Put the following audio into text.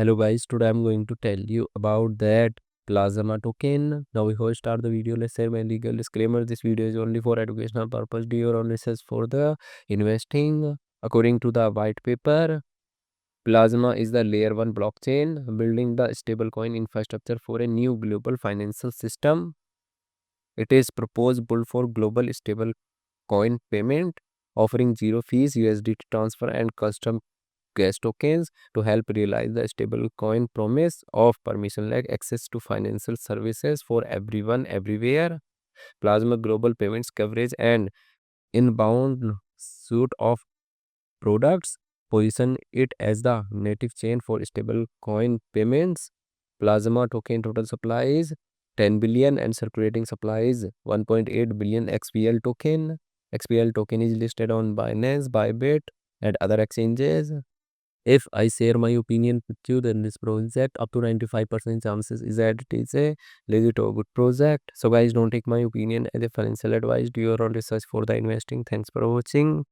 Hello guys, today I'm going to tell you about that plasma token. Now before we start the video, let's say my legal disclaimer. This video is only for educational purpose. Do your own research for the investing. According to the white paper, plasma is the layer 1 blockchain building the stablecoin infrastructure for a new global financial system. It is proposed built for global stablecoin payment, offering zero fees, USDT transfer and custom gas tokens to help realize the stablecoin promise of permission-led access to financial services for everyone, everywhere. Plasma Global Payments coverage and inbound suite of products position it as the native chain for stablecoin payments. Plasma token total supply is 10 billion and circulating supply is 1.8 billion XPL token. XPL token is listed on Binance, Bybit, and other exchanges. If I share my opinion with you, then this project up to 95% chances is that it is a legit or good project. So guys, don't take my opinion as a financial advice. Do your own research for the investing. Thanks for watching.